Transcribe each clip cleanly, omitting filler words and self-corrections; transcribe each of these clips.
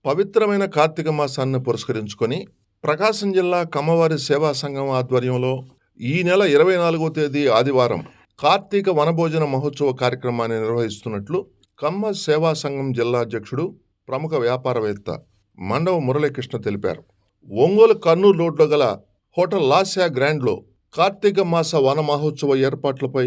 పవిత్రమైన కార్తీక మాసాన్ని పురస్కరించుకొని ప్రకాశం జిల్లా కమ్మవారి సేవా సంఘం ఆధ్వర్యంలో ఈ నెల 24వ తేదీ ఆదివారం కార్తీక వనభోజన మహోత్సవ కార్యక్రమాన్ని నిర్వహిస్తున్నట్లు కమ్మ సేవా సంఘం జిల్లా అధ్యక్షుడు ప్రముఖ వ్యాపారవేత్త మండవ మురళీకృష్ణ తెలిపారు. ఒంగోలు కర్నూలు రోడ్లో గల హోటల్ లాస్యా గ్రాండ్లో కార్తీక మాస వన మహోత్సవ ఏర్పాట్లపై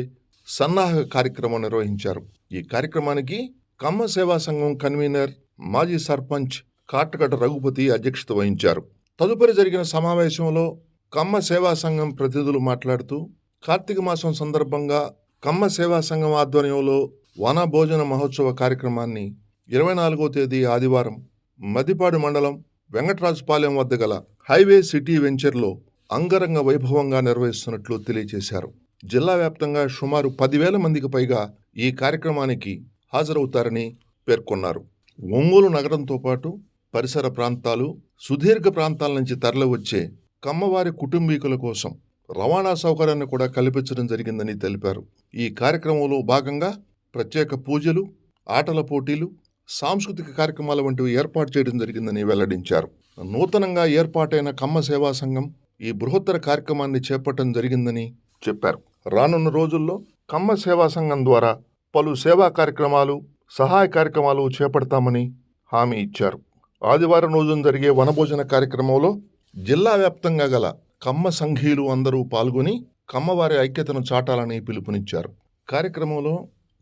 సన్నాహక కార్యక్రమం నిర్వహించారు. ఈ కార్యక్రమానికి కమ్మ సేవా సంఘం కన్వీనర్ మాజీ సర్పంచ్ కాటగడ్డ రఘుపతి అధ్యక్షత వహించారు. తదుపరి జరిగిన సమావేశంలో కమ్మ సేవా సంఘం ప్రతినిధులు మాట్లాడుతూ కార్తీక మాసం సందర్భంగా కమ్మ సేవా సంఘం ఆధ్వర్యంలో వన భోజన మహోత్సవ కార్యక్రమాన్ని 24వ తేదీ ఆదివారం మదిపాడు మండలం వెంకటరాజుపాలెం వద్ద గల హైవే సిటీ వెంచర్లో అంగరంగ వైభవంగా నిర్వహిస్తున్నట్లు తెలియజేశారు. జిల్లా వ్యాప్తంగా సుమారు 10,000 మందికి పైగా ఈ కార్యక్రమానికి హాజరవుతారని పేర్కొన్నారు. ఒంగోలు నగరంతో పాటు పరిసర ప్రాంతాలు, సుదీర్ఘ ప్రాంతాల నుంచి తరలివచ్చే కమ్మవారి కుటుంబీకుల కోసం రవాణా సౌకర్యాన్ని కూడా కల్పించడం జరిగిందని తెలిపారు. ఈ కార్యక్రమంలో భాగంగా ప్రత్యేక పూజలు, ఆటల పోటీలు, సాంస్కృతిక కార్యక్రమాల వంటివి ఏర్పాటు చేయడం జరిగిందని వెల్లడించారు. నూతనంగా ఏర్పాటైన కమ్మ సేవా సంఘం ఈ బృహత్తర కార్యక్రమాన్ని చేపట్టడం జరిగిందని చెప్పారు. రానున్న రోజుల్లో కమ్మ సేవా సంఘం ద్వారా పలు సేవా కార్యక్రమాలు, సహాయ కార్యక్రమాలు చేపడతామని హామీ ఇచ్చారు. ఆదివారం రోజున జరిగే వనభోజన కార్యక్రమంలో జిల్లా వ్యాప్తంగా గల కమ్మ సంఘీయులు అందరూ పాల్గొని కమ్మవారి ఐక్యతను చాటాలని పిలుపునిచ్చారు. కార్యక్రమంలో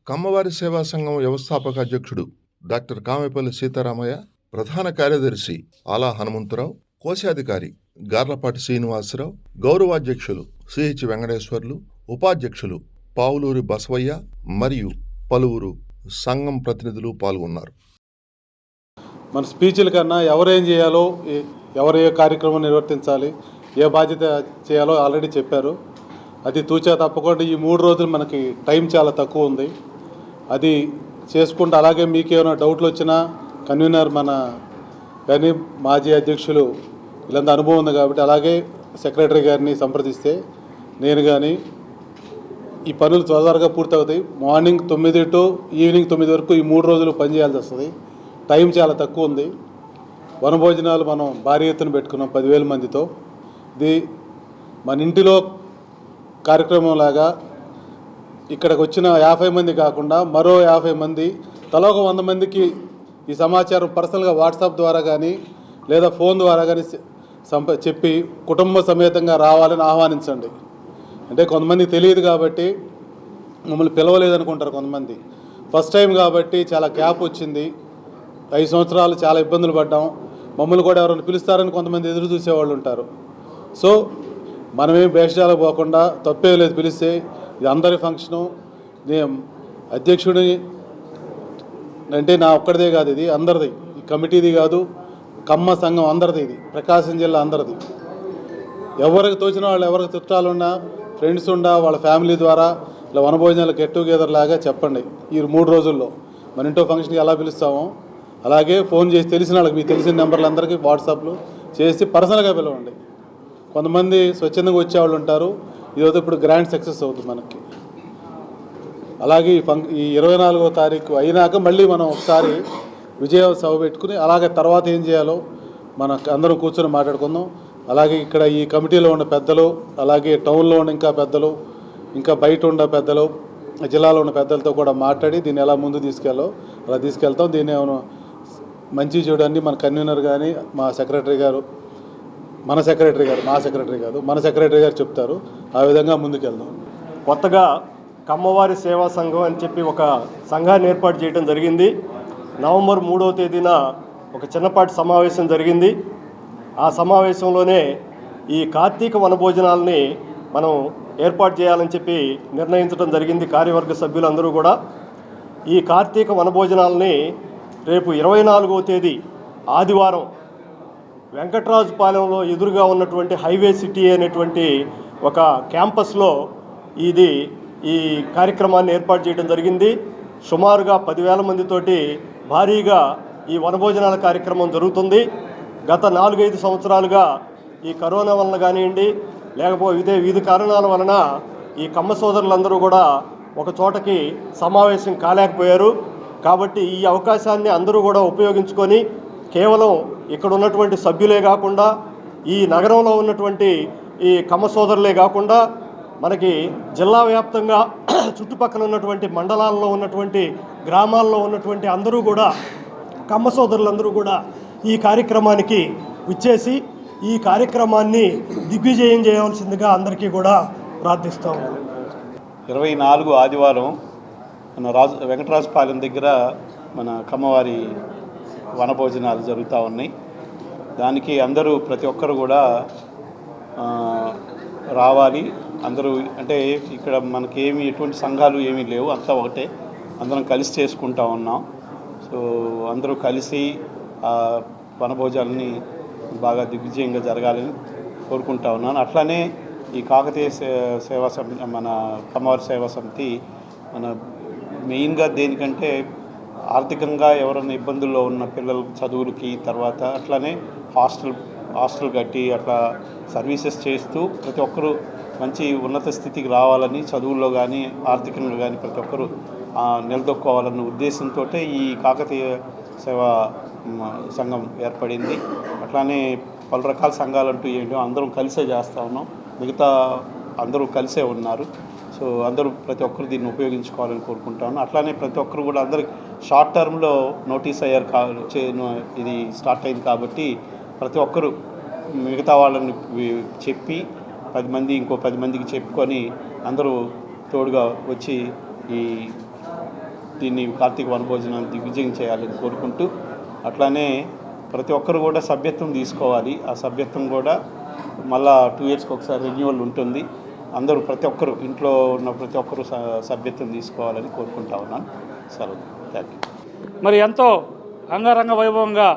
కమ్మవారి సేవా సంఘం వ్యవస్థాపక అధ్యక్షుడు డాక్టర్ కామెపల్లి సీతారామయ్య, ప్రధాన కార్యదర్శి ఆలా హనుమంతరావు, కోశాధికారి గార్లపాటి శ్రీనివాసరావు, గౌరవాధ్యక్షులు సిహెచ్ వెంకటేశ్వర్లు, ఉపాధ్యక్షులు పావులూరి బసవయ్య మరియు పలువురు సంఘం ప్రతినిధులు పాల్గొన్నారు. మన స్పీచ్ల కన్నా ఎవరేం చేయాలో, ఎవరు ఏ కార్యక్రమం నిర్వర్తించాలి, ఏ బాధ్యత చేయాలో ఆల్రెడీ చెప్పారు. అది తూచా తప్పకుండా ఈ 3 రోజులు మనకి టైం చాలా తక్కువ ఉంది. అది చేసుకుంటూ అలాగే మీకు ఏమైనా డౌట్లు వచ్చినా కన్వీనర్ మన కానీ మాజీ అధ్యక్షులు వీళ్ళంతా అనుభవం ఉంది కాబట్టి అలాగే సెక్రటరీ గారిని సంప్రదిస్తే నేను కానీ ఈ పనులు త్వరగా పూర్తవుతాయి. మార్నింగ్ 9 to ఈవినింగ్ 9 వరకు ఈ 3 రోజులు పనిచేయాల్సి వస్తుంది. టైం చాలా తక్కువ ఉంది. వనభోజనాలు మనం భారీ ఎత్తున పెట్టుకున్నాం 10,000 మందితో. ఇది మన ఇంటిలో కార్యక్రమం లాగా ఇక్కడికి వచ్చిన 50 మంది కాకుండా మరో 50 మంది తలా ఒక 100 మందికి ఈ సమాచారం పర్సనల్గా వాట్సాప్ ద్వారా కానీ లేదా ఫోన్ ద్వారా కానీ చెప్పి కుటుంబ సమేతంగా రావాలని ఆహ్వానించండి. అంటే కొంతమంది తెలియదు కాబట్టి మమ్మల్ని పిలవలేదనుకుంటారు కొంతమంది. ఫస్ట్ టైం కాబట్టి చాలా గ్యాప్ వచ్చింది. 5 సంవత్సరాలు చాలా ఇబ్బందులు పడ్డాం. మమ్మల్ని కూడా ఎవరైనా పిలుస్తారని కొంతమంది ఎదురు చూసేవాళ్ళు ఉంటారు. సో మనమేం భేషజాలకు పోకుండా తప్పే లేదు, పిలిస్తే ఇది అందరి ఫంక్షను. నేను అధ్యక్షుడిని అంటే నా ఒక్కడిదే కాదు, ఇది అందరిది, ఈ కమిటీది కాదు, కమ్మ సంఘం అందరిది, ఇది ప్రకాశం జిల్లా అందరిది. ఎవరికి తోచిన వాళ్ళు, ఎవరికి చుట్టాలున్నా, ఫ్రెండ్స్ ఉండా, వాళ్ళ ఫ్యామిలీ ద్వారా ఇలా వనభోజనాలు గెట్ టుగెదర్ లాగా చెప్పండి. ఈ 3 రోజుల్లో మన ఇంట్లో ఫంక్షన్కి ఎలా పిలుస్తామో అలాగే ఫోన్ చేసి తెలిసిన వాళ్ళకి, మీకు తెలిసిన నెంబర్లు అందరికీ వాట్సాప్లు చేసి పర్సనల్గా పిలవండి. కొంతమంది స్వచ్ఛందంగా వచ్చేవాళ్ళు ఉంటారు. ఈరోజు ఇప్పుడు గ్రాండ్ సక్సెస్ అవుతుంది మనకి. అలాగే ఈ 24వ తారీఖు అయినాక మళ్ళీ మనం ఒకసారి విజయ సభ పెట్టుకుని అలాగే తర్వాత ఏం చేయాలో మనకు అందరం కూర్చొని మాట్లాడుకుందాం. అలాగే ఇక్కడ ఈ కమిటీలో ఉన్న పెద్దలు, అలాగే టౌన్లో ఉన్న ఇంకా పెద్దలు, ఇంకా బయట ఉన్న పెద్దలు, జిల్లాలో ఉన్న పెద్దలతో కూడా మాట్లాడి దీన్ని ఎలా ముందు తీసుకెళ్ళో అలా తీసుకెళ్తాం. దీన్ని ఏమైనా మంచి చూడండి మన కన్వీనర్ కానీ మా సెక్రటరీ గారు, మా సెక్రటరీ గారు చెప్తారు. ఆ విధంగా ముందుకెళ్దాం. కొత్తగా కమ్మవారి సేవా సంఘం అని చెప్పి ఒక సంఘాన్ని ఏర్పాటు చేయడం జరిగింది. నవంబర్ 3వ తేదీన ఒక చిన్నపాటి సమావేశం జరిగింది. ఆ సమావేశంలోనే ఈ కార్తీక వనభోజనాలని మనం ఏర్పాటు చేయాలని చెప్పి నిర్ణయించడం జరిగింది. కార్యవర్గ సభ్యులందరూ కూడా ఈ కార్తీక వనభోజనాలని రేపు 24వ తేదీ ఆదివారం వెంకటరాజుపాలెంలో ఎదురుగా ఉన్నటువంటి హైవే సిటీ అనేటువంటి ఒక క్యాంపస్లో ఈ కార్యక్రమాన్ని ఏర్పాటు చేయడం జరిగింది. సుమారుగా 10,000 మందితోటి భారీగా ఈ వనభోజనాల కార్యక్రమం జరుగుతుంది. గత 4-5 సంవత్సరాలుగా ఈ కరోనా వలన కానివ్వండి, లేకపోతే వివిధ కారణాల వలన ఈ కమ్మ సోదరులందరూ కూడా ఒక చోటకి సమావేశం కాలేకపోయారు. కాబట్టి ఈ అవకాశాన్ని అందరూ కూడా ఉపయోగించుకొని కేవలం ఇక్కడ ఉన్నటువంటి సభ్యులే కాకుండా ఈ నగరంలో ఉన్నటువంటి ఈ కమ్మ సోదరులే కాకుండా మనకి జిల్లా వ్యాప్తంగా చుట్టుపక్కల ఉన్నటువంటి మండలాల్లో ఉన్నటువంటి గ్రామాల్లో ఉన్నటువంటి అందరూ కూడా కమ్మ సోదరులందరూ కూడా ఈ కార్యక్రమానికి విచ్చేసి ఈ కార్యక్రమాన్ని దిగ్విజయం చేయవలసిందిగా అందరికీ కూడా ప్రార్థిస్తాము. 24 ఆదివారం మన వెంకటరాజపాలెం దగ్గర మన కమ్మవారి వనభోజనాలు జరుగుతూ ఉన్నాయి. దానికి అందరూ ప్రతి ఒక్కరు కూడా రావాలి. అందరూ అంటే ఇక్కడ మనకి ఎటువంటి సంఘాలు ఏమీ లేవు, అంతా ఒకటే, అందరం కలిసి చేసుకుంటా ఉన్నాం. సో అందరూ కలిసి వనభోజనాలని బాగా దిగ్విజయంగా జరగాలని కోరుకుంటా ఉన్నాను. అట్లానే ఈ కాకతీయ సేవా సమితి, మన కమ్మవారి సేవా సమితి మన మెయిన్గా దేనికంటే ఆర్థికంగా ఎవరైనా ఇబ్బందుల్లో ఉన్న పిల్లల చదువులకి, తర్వాత అట్లానే హాస్టల్ కట్టి అట్లా సర్వీసెస్ చేస్తూ ప్రతి ఒక్కరూ మంచి ఉన్నత స్థితికి రావాలని, చదువుల్లో కానీ ఆర్థికంగా కానీ ప్రతి ఒక్కరూ నిలదొక్కోవాలన్న ఉద్దేశంతో ఈ కాకతీయ సేవా సంఘం ఏర్పడింది. అట్లానే పలు రకాల సంఘాలంటూ ఏంటో అందరం కలిసే చేస్తూ ఉన్నాం. మిగతా అందరూ కలిసే ఉన్నారు. సో అందరూ ప్రతి ఒక్కరు దీన్ని ఉపయోగించుకోవాలని కోరుకుంటాను. అట్లానే ప్రతి ఒక్కరు కూడా అందరికి షార్ట్ టర్మ్లో నోటీస్ అయ్యారు ఇది స్టార్ట్ అయింది కాబట్టి ప్రతి ఒక్కరు మిగతా వాళ్ళని చెప్పి 10 మంది ఇంకో 10 మందికి చెప్పుకొని అందరూ తోడుగా వచ్చి దీన్ని కార్తీక వనభోజనాన్ని దిగ్విజయం చేయాలని కోరుకుంటూ, అట్లానే ప్రతి ఒక్కరు కూడా సభ్యత్వం తీసుకోవాలి. ఆ సభ్యత్వం కూడా మళ్ళా 2 ఇయర్స్కి ఒకసారి రెన్యువల్ ఉంటుంది. అందరూ ప్రతి ఒక్కరు ఇంట్లో ఉన్న ప్రతి ఒక్కరూ సభ్యత్వం తీసుకోవాలని కోరుకుంటా ఉన్నాను. సరే, థ్యాంక్ యూ. మరి ఎంతో అంగరంగ వైభవంగా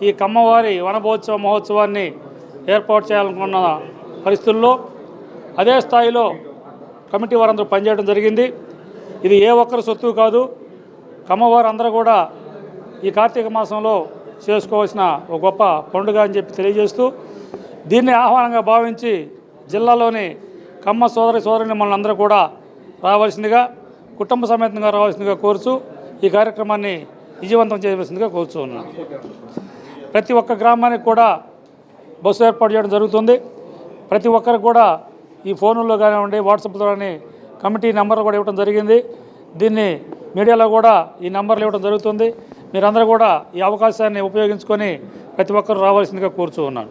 ఈ కమ్మవారి మహోత్సవాన్ని ఏర్పాటు చేయాలనుకున్న పరిస్థితుల్లో అదే స్థాయిలో కమిటీ వారందరూ పనిచేయడం జరిగింది. ఇది ఏ ఒక్కరి సొత్తు కాదు. కమ్మవారు అందరూ కూడా ఈ కార్తీక మాసంలో చేసుకోవాల్సిన ఒక గొప్ప పండుగ అని చెప్పి తెలియజేస్తూ, దీన్ని ఆహ్వానంగా భావించి జిల్లాలోని కమ్మ సోదరిని మనందరూ కూడా రావాల్సిందిగా, కుటుంబ సమేతంగా రావాల్సిందిగా కోరుచూ ఈ కార్యక్రమాన్ని విజయవంతం చేయవలసిందిగా కోరుచూ ఉన్నాను. ప్రతి ఒక్క గ్రామానికి కూడా బస్సు ఏర్పాటు చేయడం జరుగుతుంది. ప్రతి ఒక్కరికి కూడా ఈ ఫోన్లో కానివ్వండి, వాట్సాప్ ద్వారా కమిటీ నెంబర్లు కూడా ఇవ్వడం జరిగింది. దీన్ని మీడియాలో కూడా ఈ నెంబర్లు ఇవ్వడం జరుగుతుంది. మీరందరూ కూడా ఈ అవకాశాన్ని ఉపయోగించుకొని ప్రతి ఒక్కరు రావాల్సిందిగా కోరుచూ ఉన్నాను.